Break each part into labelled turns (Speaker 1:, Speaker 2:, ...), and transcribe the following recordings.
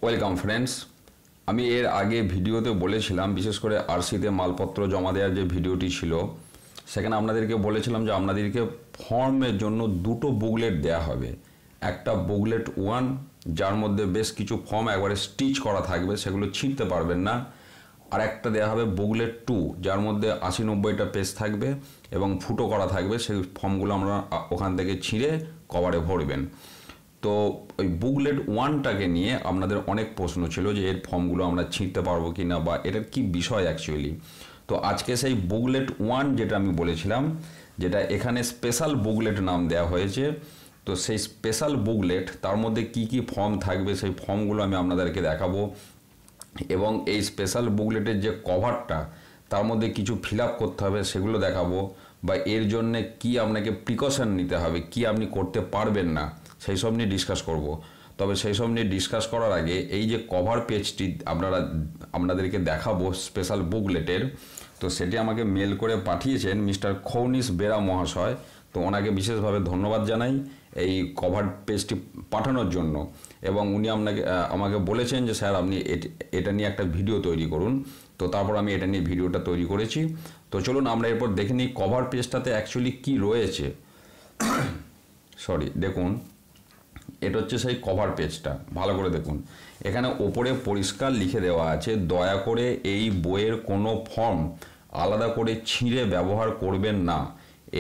Speaker 1: Welcome friends. আমি এর আগে ভিডিওতে বলেছিলাম, বিশেষ করে আরসিতে মালপত্র জমা দেওয়ার যে ভিডিওটি ছিল সেখানে আপনাদেরকে বলেছিলাম যে আপনাদেরকে ফর্মের জন্য দুটো বুকলেট দেয়া হবে। একটা বুকলেট 1 যার মধ্যে বেশ কিছু ফর্ম একবারে স্টিচ করা থাকবে, সেগুলো ছিঁড়তে পারবেন না। আর একটা দেওয়া হবে বুকলেট 2 যার মধ্যে 80-90টা পেজ থাকবে এবং ফুটো করা থাকবে। সেই ফর্মগুলো আমরা ওখান থেকে ছিঁড়ে কভারে ভরবেন। তো ওই বুকলেট 1টাকে নিয়ে আপনাদের অনেক প্রশ্ন ছিল যে এর ফর্মগুলো আমরা ছিঁড়তে পারবো কি না, বা এটার কি বিষয় অ্যাকচুয়ালি। তো আজকে সেই বুকলেট 1 যেটা আমি বলেছিলাম, যেটা এখানে স্পেশাল বুকলেট নাম দেওয়া হয়েছে, তো সেই স্পেশাল বুকলেট তার মধ্যে কি কি ফর্ম থাকবে সেই ফর্মগুলো আমি আপনাদেরকে দেখাবো। এবং এই স্পেশাল বুকলেটের যে কভারটা তার মধ্যে কিছু ফিল আপ করতে হবে সেগুলো দেখাবো, বা এর জন্যে কি আপনাকে প্রিকশন নিতে হবে, কি আপনি করতে পারবেন না, সেই সব নিয়ে ডিসকাস করব। তবে সেই সব নিয়ে ডিসকাস করার আগে এই যে কভার পেজটি আপনাদেরকে দেখাবো স্পেশাল বুকলেটের, তো সেটি আমাকে মেল করে পাঠিয়েছেন মিস্টার খৌনিস বেরা মহাশয়। তো ওনাকে বিশেষভাবে ধন্যবাদ জানাই এই কভার পেজটি পাঠানোর জন্য। এবং উনি আমাকে বলেছেন যে স্যার আপনি এটা নিয়ে একটা ভিডিও তৈরি করুন। তো তারপর আমি এটা নিয়ে ভিডিওটা তৈরি করেছি। তো চলুন আমরা এরপর দেখে নিই কভার পেজটাতে অ্যাকচুয়ালি কী রয়েছে। দেখুন, এটা হচ্ছে সেই কভার পেজটা। ভালো করে দেখুন, এখানে ওপরে পরিষ্কার লিখে দেওয়া আছে, দয়া করে এই বইয়ের কোনো ফর্ম আলাদা করে ছিঁড়ে ব্যবহার করবেন না।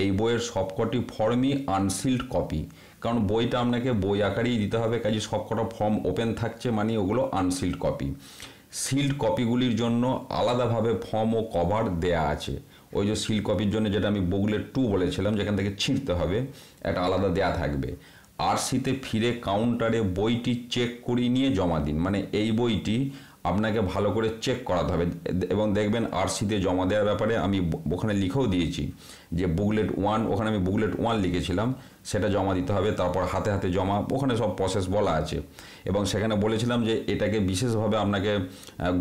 Speaker 1: এই বইয়ের সবকটি ফর্মই আনসিল্ড কপি, কারণ বইটা আপনাকে বই আকারেই দিতে হবে, কাজে সবকটা ফর্ম ওপেন থাকছে মানে ওগুলো আনসিল্ড কপি। সিল্ড কপিগুলির জন্য আলাদাভাবে ফর্ম ও কভার দেয়া আছে। ওই যে সিল্ড কপির জন্য যেটা আমি বুকলেট 2 বলেছিলাম যেখান থেকে ছিঁড়তে হবে, একটা আলাদা দেয়া থাকবে। আরসিতে ফিরে কাউন্টারে বইটি চেক করিয়ে নিয়ে জমা দিন, মানে এই বইটি আপনাকে ভালো করে চেক করাতে হবে। এবং দেখবেন আরসিতে জমা দেওয়ার ব্যাপারে আমি ওখানে লিখেও দিয়েছি যে বুকলেট 1, ওখানে আমি বুকলেট 1 লিখেছিলাম, সেটা জমা দিতে হবে। তারপর হাতে হাতে জমা, ওখানে সব প্রসেস বলা আছে। এবং সেখানে বলেছিলাম যে এটাকে বিশেষভাবে আপনাকে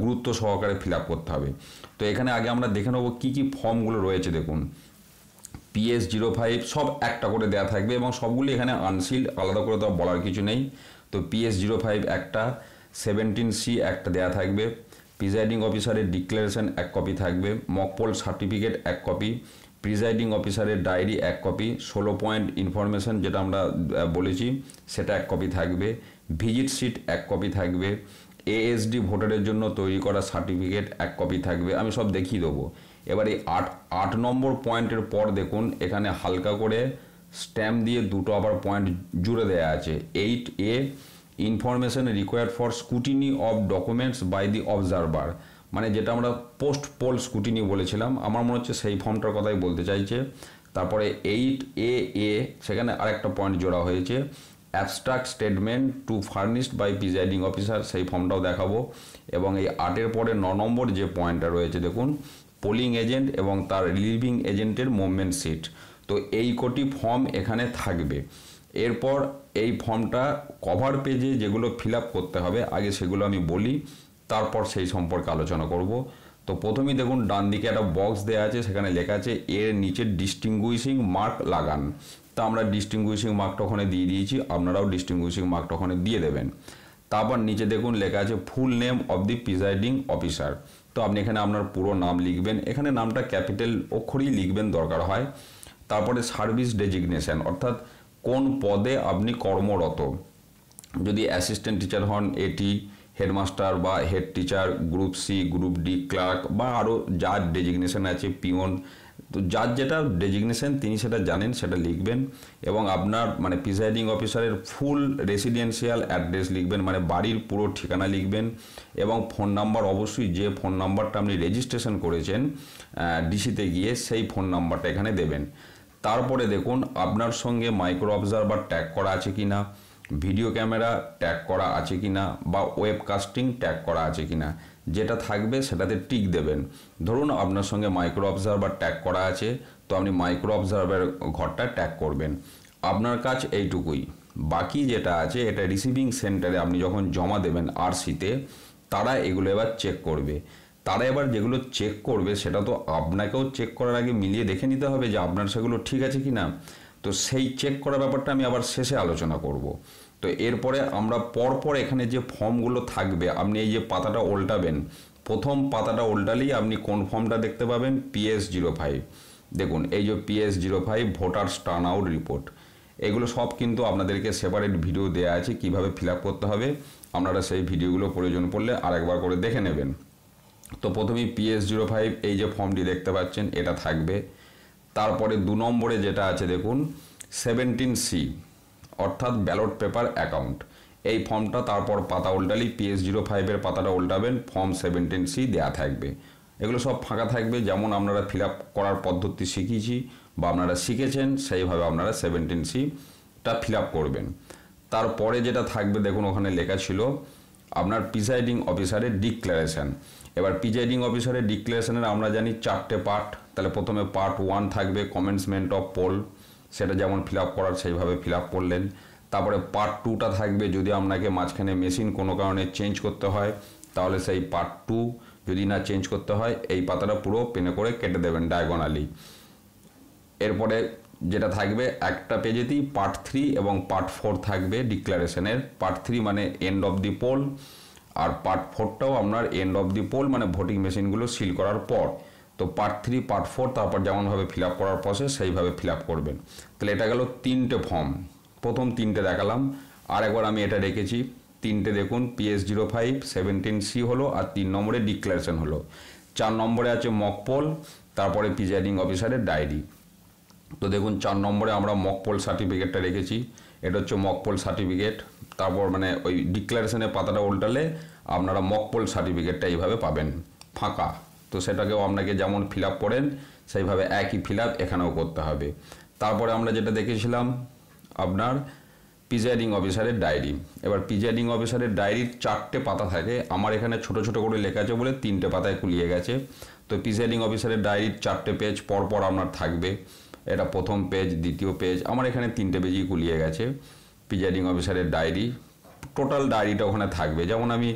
Speaker 1: গুরুত্ব সহকারে ফিল আপ করতে হবে। তো এখানে আগে আমরা দেখে নেবো কী কী ফর্মগুলো রয়েছে। দেখুন, PS05 সব একটা করে দেয়া থাকবে এবং সবগুলি এখানে আনসিল্ড, আলাদা করে তো বলার কিছু নেই। তো PS05 একটা, 17C একটা দেয়া থাকবে, প্রিজাইডিং অফিসারের ডিক্লারেশন 1 কপি থাকবে, মকপোল সার্টিফিকেট 1 কপি, প্রিজাইডিং অফিসারের ডায়েরি 1 কপি, 16 পয়েন্ট ইনফরমেশন যেটা আমরা বলেছি সেটা 1 কপি থাকবে, ভিজিট সিট 1 কপি থাকবে, ASD ভোটারের জন্য তৈরি করা সার্টিফিকেট 1 কপি থাকবে। আমি সব দেখিয়ে দেবো। এবারে 8 নম্বর পয়েন্টের পর দেখুন, এখানে হালকা করে স্ট্যাম্প দিয়ে দুটো আবার পয়েন্ট জুড়ে দেওয়া আছে। 8A information required for scrutiny of documents by the observer, মানে যেটা আমরা পোস্ট পোল স্কুটিনি বলেছিলাম, আমার মনে হচ্ছে সেই ফর্মটার কথাই বলতে চাইছে। তারপরে 8AA সেখানে আরেকটা পয়েন্ট জোড়া হয়েছে, abstract statement to furnished by presiding officer, সেই ফর্মটাও দেখাবো। এবং এই 8-এর পরে 9 নম্বর যে পয়েন্টটা রয়েছে দেখুন, পোলিং এজেন্ট এবং তার রিলিভিং এজেন্টের মুভমেন্ট সিট। তো এই কটি ফর্ম এখানে থাকবে। এরপর এই ফর্মটা কভার পেজে যেগুলো ফিল আপ করতে হবে আগে সেগুলো আমি বলি, তারপর সেই সম্পর্কে আলোচনা করব। তো প্রথমেই দেখুন ডান দিকে একটা বক্স দেওয়া আছে, সেখানে লেখা আছে এর নিচে ডিস্টিংগুইশিং মার্ক লাগান। তা আমরা ডিস্টিংগুইশিং মার্কটা ওখানে দিয়ে দিয়েছি, আপনারাও ডিস্টিংগুইশিং মার্কটা ওখানে দিয়ে দেবেন। তারপর নিচে দেখুন লেখা আছে full name of the presiding officer. তো আপনি এখানে আপনার পুরো নাম লিখবেন, এখানে নামটা ক্যাপিটাল অক্ষরেই লিখবেন দরকার হয়। তারপরে সার্ভিস ডেজিগনেশন, অর্থাৎ কোন পদে আপনি কর্মরত। যদি অ্যাসিস্ট্যান্ট টিচার হন AT, হেডমাস্টার বা head teacher, group C, group D clerk, বা আরও যার ডেজিগনেশন আছে, পিওন, তো যার যেটা ডেজিগনেশন তিনি সেটা জানেন সেটা লিখবেন। এবং আপনার মানে প্রিজাইডিং অফিসারের ফুল রেসিডেন্সিয়াল অ্যাড্রেস লিখবেন, মানে বাড়ির পুরো ঠিকানা লিখবেন। এবং ফোন নাম্বার অবশ্যই যে ফোন নাম্বারটা আপনি রেজিস্ট্রেশন করেছেন ডিসিতে গিয়ে সেই ফোন নাম্বারটা এখানে দেবেন। তারপরে দেখুন আপনার সঙ্গে মাইক্রো অবজারভার ট্যাগ করা আছে কি না, ভিডিও ক্যামেরা ট্যাগ করা আছে কি না, বা ওয়েবকাস্টিং ট্যাগ করা আছে কি না, যেটা থাকবে সেটাতে টিক দেবেন। ধরুন আপনার সঙ্গে মাইক্রো অবজারভার ট্যাগ করা আছে, তো আপনি মাইক্রো অবজারভার ঘরটা ট্যাগ করবেন। আপনার কাজ এইটুকুই। বাকি যেটা আছে এটা রিসিভিং সেন্টারে আপনি যখন জমা দেবেন আরসিতে, তারা এগুলো এবার চেক করবে। তারা এবার যেগুলো চেক করবে সেটা তো আপনাকেও চেক করার আগে মিলিয়ে দেখে নিতে হবে যে আপনার সেগুলো ঠিক আছে কি না। তো সেই চেক করার ব্যাপারটা আমি আবার শেষে আলোচনা করব। তো এরপরে আমরা পরপর এখানে যে ফর্মগুলো থাকবে, আপনি এই যে পাতাটা উল্টাবেন, প্রথম পাতাটা উল্টালেই আপনি কোন ফর্মটা দেখতে পাবেন, PS05। দেখুন এই যে PS05 voters turn out report, এগুলো সব কিন্তু আপনাদেরকে সেপারেট ভিডিও দেওয়া আছে কিভাবে ফিল আপ করতে হবে। আপনারা সেই ভিডিওগুলো প্রয়োজন পড়লে আরেকবার করে দেখে নেবেন। তো প্রথমেই PS05 এই যে ফর্মটি দেখতে পাচ্ছেন এটা থাকবে। তারপরে 2 নম্বরে যেটা আছে দেখুন 17C, অর্থাৎ ব্যালট পেপার অ্যাকাউন্ট, এই ফর্মটা তারপর পাতা উল্টালেই PS05-এর পাতাটা উল্টাবেন, ফর্ম 17C দেয়া থাকবে। এগুলো সব ফাঁকা থাকবে, যেমন আপনারা ফিল আপ করার পদ্ধতি শিখিয়েছি বা আপনারা শিখেছেন সেইভাবে আপনারা 17Cটা ফিল আপ করবেন। তারপরে যেটা থাকবে দেখুন ওখানে লেখা ছিল আপনার প্রিসাইডিং অফিসারের ডিক্লারেশন। এবার প্রিসাইডিং অফিসারের ডিক্লারেশনের আমরা জানি 4টে পার্ট। তাহলে প্রথমে পার্ট 1 থাকবে কমেন্সমেন্ট অফ পোল, সেটা যেমন ফিল আপ করার সেইভাবে ফিল আপ করলেন। তারপরে পার্ট 2টা থাকবে যদি আপনাকে মাঝখানে মেশিন কোনো কারণে চেঞ্জ করতে হয়, তাহলে সেই পার্ট 2 যদি না চেঞ্জ করতে হয় এই পাতাটা পুরো পেনে করে কেটে দেবেন ডায়াগোনালি। এরপরে যেটা থাকবে একটা পেজেতেই পার্ট 3 এবং পার্ট 4 থাকবে ডিক্লারেশনের। পার্ট 3 মানে এন্ড অফ দি পোল, আর পার্ট 4টাও আপনার এন্ড অফ দি পোল মানে ভোটিং মেশিনগুলো সিল করার পর। তো পার্ট 3 পার্ট 4 তারপর যেমনভাবে ফিল আপ করার প্রসেস সেইভাবে ফিল আপ করবেন। তাহলে এটা গেল 3টে ফর্ম, প্রথম 3টে দেখালাম। আর একবার আমি এটা রেখেছি 3টে দেখুন, PS05 17C হলো, আর 3 নম্বরে ডিক্লারেশন হলো। 4 নম্বরে আছে মক পোল, তারপরে প্রিসাইডিং অফিসারের ডায়েরি। তো দেখুন 4 নম্বরে আমরা মক পোল সার্টিফিকেটটা রেখেছি, এটা হচ্ছে মক পোল সার্টিফিকেট। তারপর মানে ওই ডিক্লারেশনের পাতাটা উল্টালে আপনারা মক পোল সার্টিফিকেটটা এইভাবে পাবেন ফাঁকা। তো সেটাকেও আপনাকে যেমন ফিল আপ করেন সেইভাবে একই ফিল আপ এখানেও করতে হবে। তারপরে আমরা যেটা দেখেছিলাম আপনার প্রিসাইডিং অফিসারের ডায়েরি। এবার প্রিসাইডিং অফিসারের ডায়েরির 4টে পাতা থাকে, আমার এখানে ছোট ছোট করে লেখা আছে বলে 3টে পাতায় কুলিয়ে গেছে। তো প্রিসাইডিং অফিসারের ডায়েরির 4টে পেজ পরপর আপনার থাকবে, এটা প্রথম পেজ, দ্বিতীয় পেজ, আমার এখানে 3টে পেজই কুলিয়ে গেছে। প্রিসাইডিং অফিসারের ডায়েরি, টোটাল ডায়েরিটা ওখানে থাকবে, যেমন আমি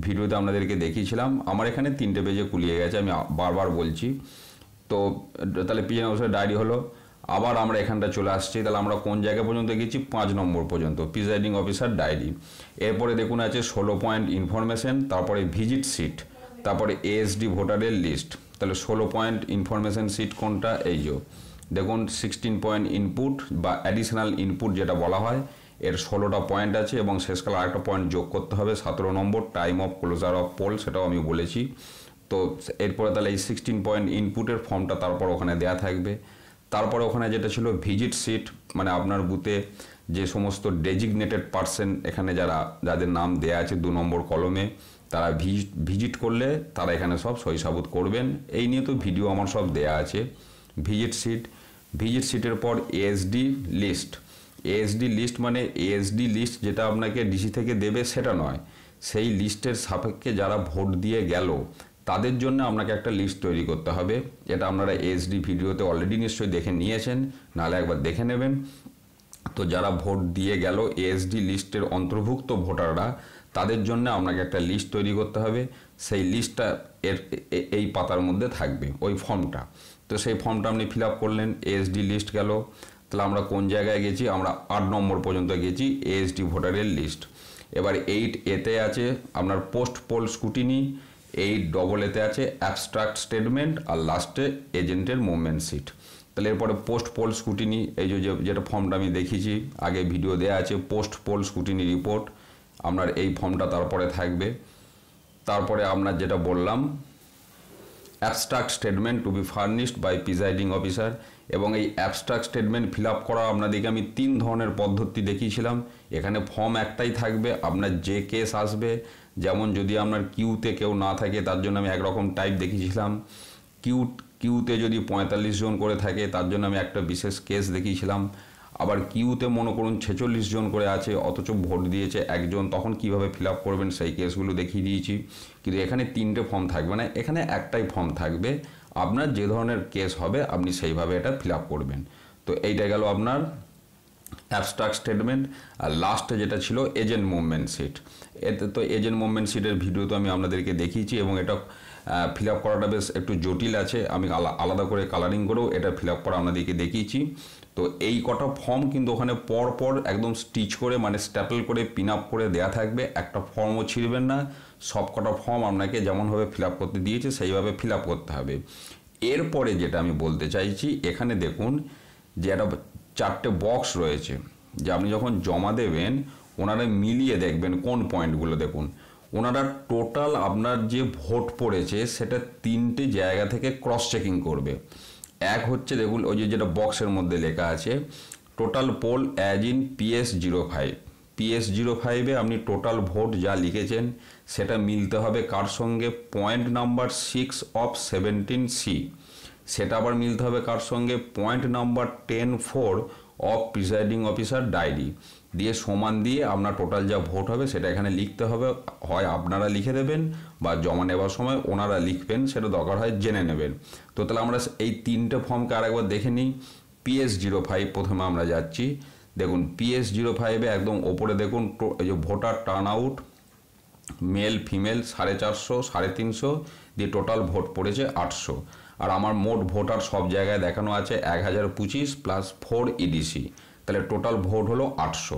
Speaker 1: ভিডিওতে আপনাদেরকে দেখিয়েছিলাম আমার এখানে 3টে পেজে কুলিয়ে গেছে, আমি বারবার বলছি। তো তাহলে প্রিসাইডিং অফিসারের ডায়েরি হলো। আবার আমরা এখানটা চলে আসছি, তাহলে আমরা কোন জায়গা পর্যন্ত গেছি, 5 নম্বর পর্যন্ত প্রিসাইডিং অফিসার ডায়েরি। এরপরে দেখুন আছে 16 পয়েন্ট ইনফরমেশন, তারপরে ভিজিট সিট, তারপরে ASD ভোটারের লিস্ট। তাহলে 16 পয়েন্ট ইনফরমেশন সিট কোনটা, এই যে দেখুন 16 পয়েন্ট ইনপুট বা অ্যাডিশনাল ইনপুট যেটা বলা হয়, এর 16টা পয়েন্ট আছে এবং শেষকালে আরেকটা পয়েন্ট যোগ করতে হবে 17 নম্বর, time of closure of poll, সেটাও আমি বলেছি। তো এরপরে তাহলে এই 16 পয়েন্ট ইনপুটের ফর্মটা তারপর ওখানে দেয়া থাকবে। তারপরে ওখানে যেটা ছিল ভিজিট সিট, মানে আপনার বুথে যে সমস্ত ডেজিগনেটেড পার্সন এখানে যাদের নাম দেয়া আছে 2 নম্বর কলমে, তারা ভিজিট করলে তারা এখানে সব সই সাবুত করবেন। এই নিয়ে তো ভিডিও আমার সব দেয়া আছে। ভিজিট সিটের পর ASD লিস্ট। ASD লিস্ট মানে ASD লিস্ট যেটা আপনাকে ডিসি থেকে দেবে সেটা নয়, সেই লিস্টের সাপেক্ষে যারা ভোট দিয়ে গেল তাদের জন্য আপনাকে একটা লিস্ট তৈরি করতে হবে। এটা আপনারা ASD ভিডিওতে অলরেডি নিশ্চয়ই দেখে নিয়েছেন, নাহলে একবার দেখে নেবেন। তো যারা ভোট দিয়ে গেল ASD লিস্টের অন্তর্ভুক্ত ভোটাররা, তাদের জন্য আপনাকে একটা লিস্ট তৈরি করতে হবে। সেই লিস্টটা এই পাতার মধ্যে থাকবে, ওই ফর্মটা। তো সেই ফর্মটা আপনি ফিল আপ করলেন, ASD লিস্ট গেল। তাহলে আমরা কোন জায়গায় গেছি, আমরা 8 নম্বর পর্যন্ত গেছি, ASD ভোটারের লিস্ট। এবার 8A-তে আছে আপনার পোস্ট পোল স্কুটিনি, 8AA-তে আছে অ্যাবস্ট্রাক্ট স্টেটমেন্ট, আর লাস্টে এজেন্টের মুভমেন্ট সিট। তাহলে এরপরে পোস্ট পোল স্কুটিনি, এই যেটা ফর্মটা আমি দেখিয়েছি আগে ভিডিও দেওয়া আছে, পোস্ট পোল স্কুটিনি রিপোর্ট, আপনার এই ফর্মটা তারপরে থাকবে। তারপরে আপনার যেটা বললাম abstract statement to be furnished by presiding officer, এবং এই অ্যাবস্ট্রাক্ট স্টেটমেন্ট ফিল আপ করা আপনাদেরকে আমি 3 ধরনের পদ্ধতি দেখিয়েছিলাম। এখানে ফর্ম একটাই থাকবে, আপনার যে কেস আসবে, যেমন যদি আপনার কিউতে কেউ না থাকে তার জন্য আমি একরকম টাইপ দেখিয়েছিলাম, কিউতে যদি 45 জন করে থাকে তার জন্য আমি একটা বিশেষ কেস দেখিয়েছিলাম। আবার কিউতে মনে করুন 46 জন করে আছে অথচ ভোট দিয়েছে একজন, তখন কিভাবে ফিল আপ করবেন সেই কেসগুলো দেখিয়ে দিয়েছি। কিন্তু এখানে 3টে ফর্ম থাকবে না, এখানে একটাই ফর্ম থাকবে, আপনার যে ধরনের কেস হবে আপনি সেইভাবে এটা ফিল আপ করবেন। তো এইটা গেল আপনার অ্যাবস্ট্রাক্ট স্টেটমেন্ট, আর লাস্টে যেটা ছিল এজেন্ট মুভমেন্ট শিট। এতে তো এজেন্ট মুভমেন্ট শিটের ভিডিও তো আমি আপনাদেরকে দেখিয়েছি, এবং এটা ফিল আপ করাটা বেশ একটু জটিল আছে, আমি আলাদা করে কালারিং করেও এটা ফিল আপ করা আপনাদেরকে দেখিয়েছি। তো এই কটা ফর্ম কিন্তু ওখানে পর পর একদম স্টিচ করে মানে স্ট্যাপল করে পিন আপ করে দেওয়া থাকবে, একটা ফর্মও ছিঁড়বেন না। সব কটা ফর্ম আপনাকে যেমনভাবে ফিল আপ করতে দিয়েছে সেইভাবে ফিল আপ করতে হবে। এরপরে যেটা আমি বলতে চাইছি, এখানে দেখুন যে একটা 4টে বক্স রয়েছে, যে আপনি যখন জমা দেবেন ওনারা মিলিয়ে দেখবেন কোন পয়েন্টগুলো। দেখুন ওনারা টোটাল আপনার যে ভোট পড়েছে সেটা 3টে জায়গা থেকে ক্রস চেকিং করবে। এক হচ্ছে দেখুন ওই যে যেটা বক্সের মধ্যে লেখা আছে total poll as in PS05, PS05-এ আপনি টোটাল ভোট যা লিখেছেন সেটা মিলতে হবে কার সঙ্গে, পয়েন্ট নাম্বার 6 অফ 17C, সেটা আবার মিলতে হবে কার সঙ্গে, point number 10(4) of presiding officer diary, দিয়ে সমান দিয়ে আপনার টোটাল যা ভোট হবে সেটা এখানে লিখতে হবে। হয় আপনারা লিখে দেবেন বা জমা নেওয়ার সময় ওনারা লিখবেন, সেটা দরকার হয় জেনে নেবেন। তো তাহলে আমরা এই 3টে ফর্মকে আরেকবার দেখে নিই। PS05 প্রথমে আমরা যাচ্ছি। দেখুন PS05-এ একদম ওপরে দেখুন এই যে voter turn out, male female 450 350 দিয়ে টোটাল ভোট পড়েছে 800, আর আমার মোট ভোটার সব জায়গায় দেখানো আছে 1025 প্লাস 4 EDC, তাহলে টোটাল ভোট হলো 800।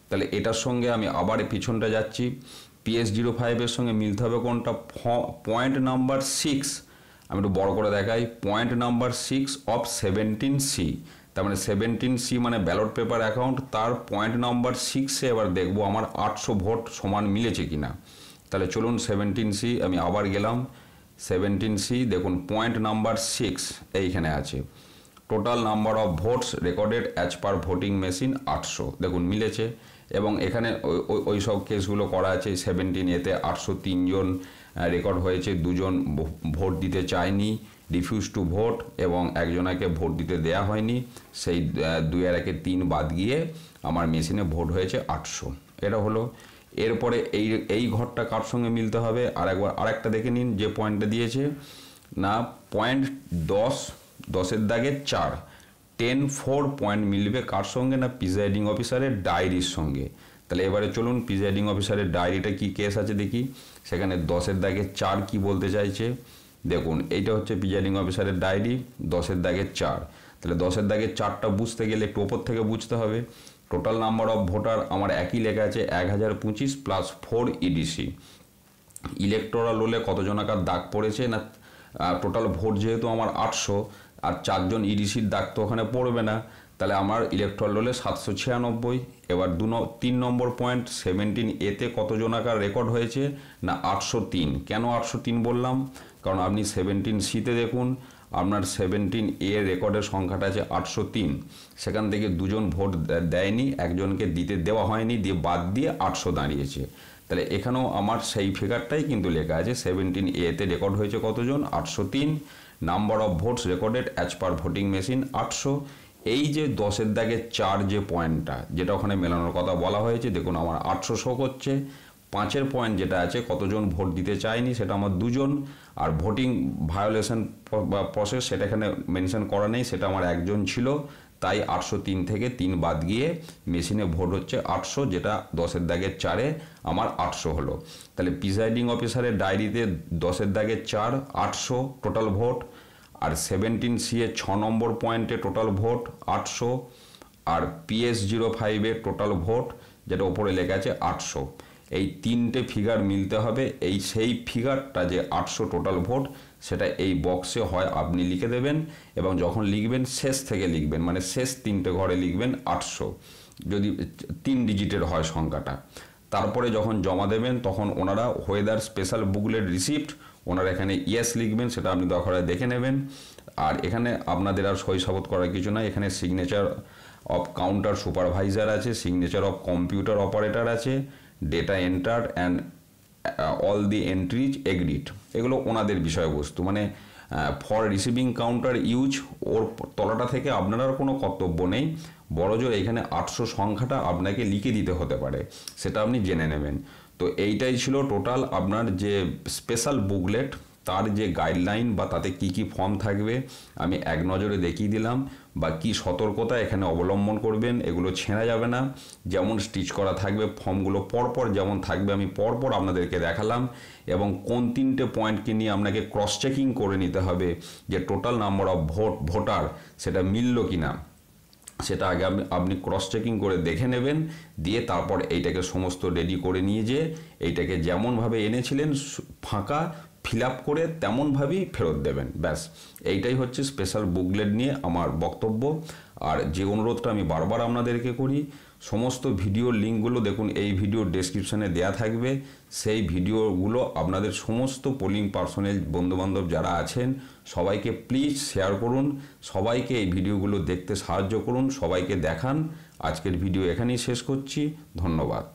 Speaker 1: তাহলে এটার সঙ্গে আমি আবার পিছনটা যাচ্ছি, PS05-এর সঙ্গে মিলতে হবে কোনটা, পয়েন্ট নাম্বার 6, আমি একটু বড় করে দেখাই, পয়েন্ট নাম্বার 6 অফ 17C, তার মানে 17C মানে ব্যালট পেপার অ্যাকাউন্ট, তার পয়েন্ট নাম্বার 6-এ এবার দেখবো আমার 800 ভোট সমান মিলেছে কিনা। তাহলে চলুন 17C আমি আবার গেলাম, 17C দেখুন পয়েন্ট নাম্বার 6 এইখানে আছে, total number of votes recorded as per voting machine 800, দেখুন মিলেছে। এবং এখানে ওই সব কেসগুলো করা আছে। 17A-তে 803 জন রেকর্ড হয়েছে, 2 জন ভোট দিতে চায়নি, রিফিউজ টু ভোট, এবং একজনাকে ভোট দিতে দেয়া হয়নি, সেই 2 আর 1-এ 3 বাদ গিয়ে আমার মেশিনে ভোট হয়েছে 800, এটা হলো। এরপরে এই ঘরটা কার সঙ্গে মিলতে হবে আরেকটা দেখে নিন, যে পয়েন্টটা দিয়েছে না, পয়েন্ট 10-10-এর দাগে 4, 10(4) পয়েন্ট মিলবে কার সঙ্গে না, প্রিসাইডিং অফিসারের ডায়েরির সঙ্গে। তাহলে এবারে চলুন প্রিসাইডিং অফিসারের ডায়েরিটা কি কেস আছে দেখি, সেখানে 10-এর দাগে 4 কি বলতে চাইছে। দেখুন এইটা হচ্ছে প্রিসাইডিং অফিসারের ডায়েরি, 10-এর দাগে 4, তাহলে 10-এর দাগে 4টা বুঝতে গেলে একটু ওপর থেকে বুঝতে হবে। টোটাল নাম্বার অফ ভোটার আমার একই লেখা আছে 1025 প্লাস 4 EDC, ইলেকটোরাল রোলে কতজনাকার দাগ পড়েছে না, টোটাল ভোট যেহেতু আমার 800 আর 4 জন EDCর দাগ তো ওখানে পড়বে না, তাহলে আমার ইলেকটোরাল রোলে 796। এবার 3 নম্বর পয়েন্ট, 17A-তে কতজনাকার রেকর্ড হয়েছে না 803। কেন 803 বললাম, কারণ আপনি 17C-তে দেখুন আপনার 17A রেকর্ডের সংখ্যাটা আছে 803, সেখান থেকে 2 জন ভোট দেয়নি, একজনকে দিতে দেওয়া হয়নি, দিয়ে বাদ দিয়ে 800 দাঁড়িয়েছে। তাহলে এখানেও আমার সেই ফিগারটাই কিন্তু লেখা আছে, 17A-তে রেকর্ড হয়েছে কতজন, 803, number of votes recorded as per voting machine 800। এই যে 10-এর দাগে 4 যে পয়েন্টটা যেটা ওখানে মেলানোর কথা বলা হয়েছে, দেখুন আমার 800 শো করছে। 5-এর পয়েন্ট যেটা আছে কতজন ভোট দিতে চায়নি, সেটা আমার 2 জন, আর ভোটিং ভায়োলেশন বা প্রসেস সেটা এখানে মেনশন করা নেই, সেটা আমার 1 জন ছিল, তাই 803 থেকে 3 বাদ গিয়ে মেশিনে ভোট হচ্ছে 800, যেটা 10-এর দাগের 4-এ আমার 800 হলো। তাহলে প্রিসাইডিং অফিসারের ডায়েরিতে 10-এর দাগের 4 800 টোটাল ভোট, আর 17C-এ 6 নম্বর পয়েন্টে টোটাল ভোট 800, আর PS05-এ টোটাল ভোট যেটা ওপরে লেখা আছে 800। এই 3টে ফিগার মিলতে হবে, এই সেই ফিগারটা যে 800 টোটাল ভোট সেটা এই বক্সে হয় আপনি লিখে দেবেন, এবং যখন লিখবেন শেষ থেকে লিখবেন, মানে শেষ 3টে ঘরে লিখবেন 800, যদি 3 ডিজিটের হয় সংখ্যাটা। তারপরে যখন জমা দেবেন তখন ওনারা ওয়েদার স্পেশাল বুকলেট রিসিপ্ট, ওনারা এখানে ইয়েস লিখবেন, সেটা আপনি দরকার দেখে নেবেন। আর এখানে আপনাদের আর সই সাবত করার কিছু না, এখানে সিগনেচার অফ কাউন্টার সুপারভাইজার আছে, সিগনেচার অফ কম্পিউটার অপারেটর আছে, data entered and all the entries agreed, এগুলো ওনাদের বিষয়বস্তু, মানে ফর রিসিভিং কাউন্টার ইউজ, ওর তলাটা থেকে আপনার আর কোনো কর্তব্য নেই, বড়জোর এখানে 800 সংখ্যাটা আপনাকে লিখে দিতে হতে পারে, সেটা আপনি জেনে নেবেন। তো এইটাই ছিল টোটাল আপনার যে স্পেশাল বুকলেট তার যে গাইডলাইন বা তাতে কি কি ফর্ম থাকবে আমি এক নজরে দেখিয়ে দিলাম, বা কি সতর্কতা এখানে অবলম্বন করবেন, এগুলো ছেঁড়া যাবে না, যেমন স্টিচ করা থাকবে ফর্মগুলো পরপর যেমন থাকবে আমি পরপর আপনাদেরকে দেখালাম, এবং কোন 3টে পয়েন্টকে নিয়ে আপনাকে ক্রস চেকিং করে নিতে হবে যে টোটাল নাম্বার অফ ভোটার সেটা মিলল কিনা, সেটা আগে আপনি ক্রস চেকিং করে দেখে নেবেন, দিয়ে তারপর এইটাকে সমস্ত রেডি করে নিয়ে যেয়ে এইটাকে যেমনভাবে এনেছিলেন ফাঁকা ফিল আপ করে তেমনভাবেই ফেরত দেবেন। ব্যাস, এইটাই হচ্ছে স্পেশাল বুকলেট নিয়ে আমার বক্তব্য। আর যে অনুরোধটা আমি বারবার আপনাদেরকে করি, সমস্ত ভিডিওর লিঙ্কগুলো দেখুন এই ভিডিওর ডেসক্রিপশানে দেয়া থাকবে, সেই ভিডিওগুলো আপনাদের সমস্ত পোলিং পার্সোনেল বন্ধুবান্ধব যারা আছেন সবাইকে প্লিজ শেয়ার করুন, সবাইকে এই ভিডিওগুলো দেখতে সাহায্য করুন, সবাইকে দেখান। আজকের ভিডিও এখানেই শেষ করছি, ধন্যবাদ।